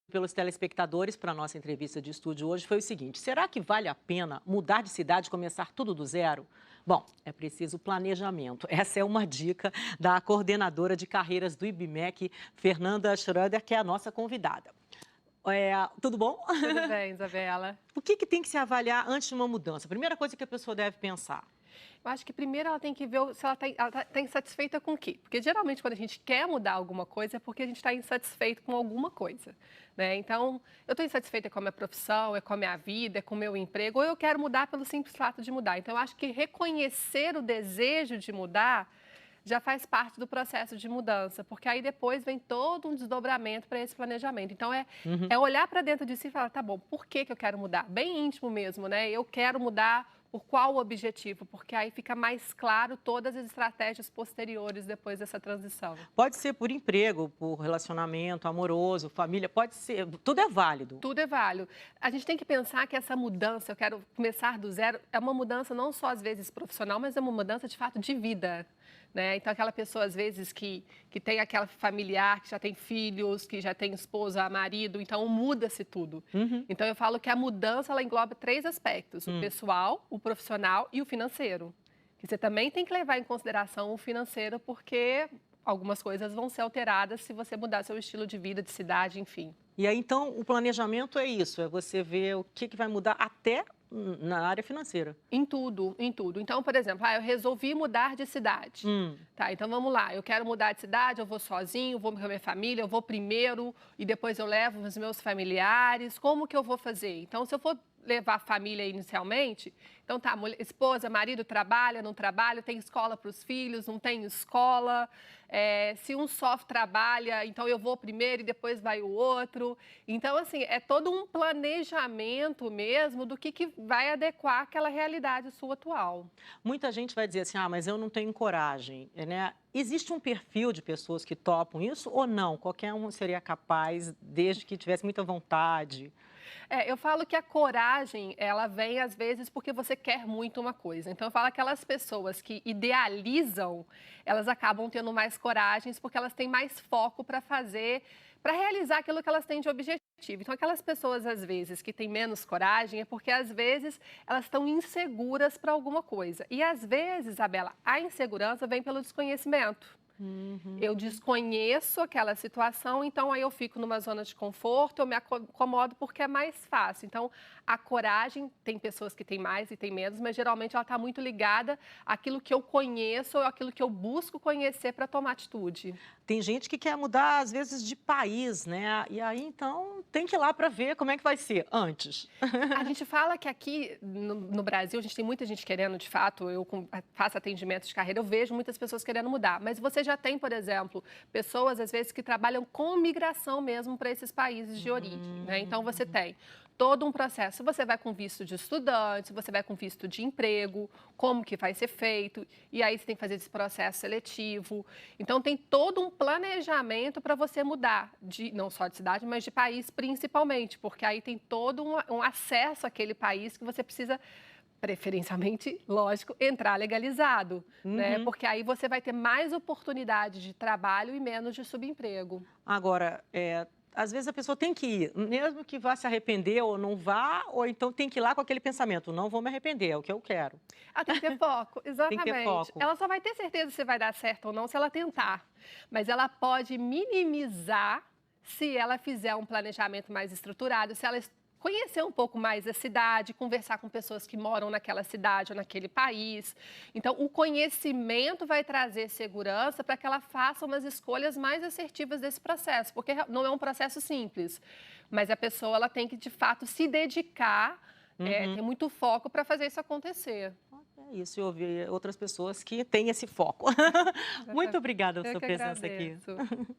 pelos telespectadores para a nossa entrevista de estúdio hoje foi o seguinte: será que vale a pena mudar de cidade e começar tudo do zero? Bom, é preciso planejamento. Essa é uma dica da coordenadora de carreiras do IBMEC, Fernanda Schroeder, que é a nossa convidada. Tudo bom? Tudo bem, Isabela. O que tem que se avaliar antes de uma mudança? A primeira coisa que a pessoa deve pensar. Eu acho que primeiro ela tem que ver se ela está insatisfeita com o quê? Porque geralmente quando a gente quer mudar alguma coisa é porque a gente está insatisfeito com alguma coisa, né? Então, eu estou insatisfeita com a minha profissão, é com a minha vida, é com o meu emprego, ou eu quero mudar pelo simples fato de mudar. Então, eu acho que reconhecer o desejo de mudar já faz parte do processo de mudança, porque aí depois vem todo um desdobramento para esse planejamento. Então, é olhar para dentro de si e falar, tá bom, por que eu quero mudar? Bem íntimo mesmo, né? Eu quero mudar por qual objetivo? Porque aí fica mais claro todas as estratégias posteriores depois dessa transição. Pode ser por emprego, por relacionamento amoroso, família, pode ser, tudo é válido. Tudo é válido. A gente tem que pensar que essa mudança, eu quero começar do zero, é uma mudança não só às vezes profissional, mas é uma mudança de fato de vida. Né? Então, aquela pessoa, às vezes, que tem aquela familiar, que já tem filhos, que já tem esposa, marido, então muda-se tudo. Então, eu falo que a mudança, ela engloba 3 aspectos, o pessoal, o profissional e o financeiro. Que você também tem que levar em consideração o financeiro, porque algumas coisas vão ser alteradas se você mudar seu estilo de vida, de cidade, enfim. E aí, então, o planejamento é isso, é você ver o que vai mudar até na área financeira. Em tudo, em tudo. Então, por exemplo, eu resolvi mudar de cidade. Tá, então vamos lá, eu quero mudar de cidade, eu vou sozinho, vou com a minha família, eu vou primeiro e depois eu levo os meus familiares. Como que eu vou fazer? Então, se eu for levar a família inicialmente, então tá, esposa, marido, trabalha, não trabalha, tem escola para os filhos, não tem escola. Se um só trabalha, então eu vou primeiro e depois vai o outro. Então, assim, é todo um planejamento mesmo do que vai adequar àquela realidade sua atual. Muita gente vai dizer assim, mas eu não tenho coragem, né? Existe um perfil de pessoas que topam isso ou não? Qualquer um seria capaz, desde que tivesse muita vontade? Eu falo que a coragem, ela vem às vezes porque você quer muito uma coisa. Então, eu falo que aquelas pessoas que idealizam, elas acabam tendo mais coragens porque elas têm mais foco para fazer, para realizar aquilo que elas têm de objetivo. Então, aquelas pessoas, às vezes, que têm menos coragem, é porque, às vezes, elas estão inseguras para alguma coisa. E, às vezes, Isabela, a insegurança vem pelo desconhecimento. Eu desconheço aquela situação, então aí eu fico numa zona de conforto, eu me acomodo porque é mais fácil. Então, a coragem, tem pessoas que têm mais e têm menos, mas geralmente ela está muito ligada àquilo que eu conheço ou àquilo que eu busco conhecer para tomar atitude. Tem gente que quer mudar, às vezes, de país, né? E aí, então, tem que ir lá para ver como é que vai ser antes. A gente fala que aqui no Brasil, a gente tem muita gente querendo, de fato, eu faço atendimento de carreira, eu vejo muitas pessoas querendo mudar, mas você já tem, por exemplo, pessoas, às vezes, que trabalham com migração mesmo para esses países de origem, né? Então, você tem todo um processo. Você vai com visto de estudante, você vai com visto de emprego, como que vai ser feito, e aí você tem que fazer esse processo seletivo. Então, tem todo um planejamento para você mudar, não só de cidade, mas de país principalmente, porque aí tem todo um acesso àquele país que você precisa, preferencialmente, lógico, entrar legalizado, né? Porque aí você vai ter mais oportunidade de trabalho e menos de subemprego. Agora, às vezes a pessoa tem que ir, mesmo que vá se arrepender ou não vá, ou então tem que ir lá com aquele pensamento, não vou me arrepender, é o que eu quero. Ela tem que ter foco, Tem que ter exatamente. foco. Ela só vai ter certeza se vai dar certo ou não se ela tentar. Mas ela pode minimizar se ela fizer um planejamento mais estruturado, se ela conhecer um pouco mais a cidade, conversar com pessoas que moram naquela cidade ou naquele país. Então, o conhecimento vai trazer segurança para que ela faça umas escolhas mais assertivas desse processo, porque não é um processo simples, mas a pessoa ela tem que, de fato, se dedicar, ter muito foco para fazer isso acontecer. É isso, e ouvir outras pessoas que têm esse foco. Muito obrigada pela Eu sua que presença aqui. agradeço.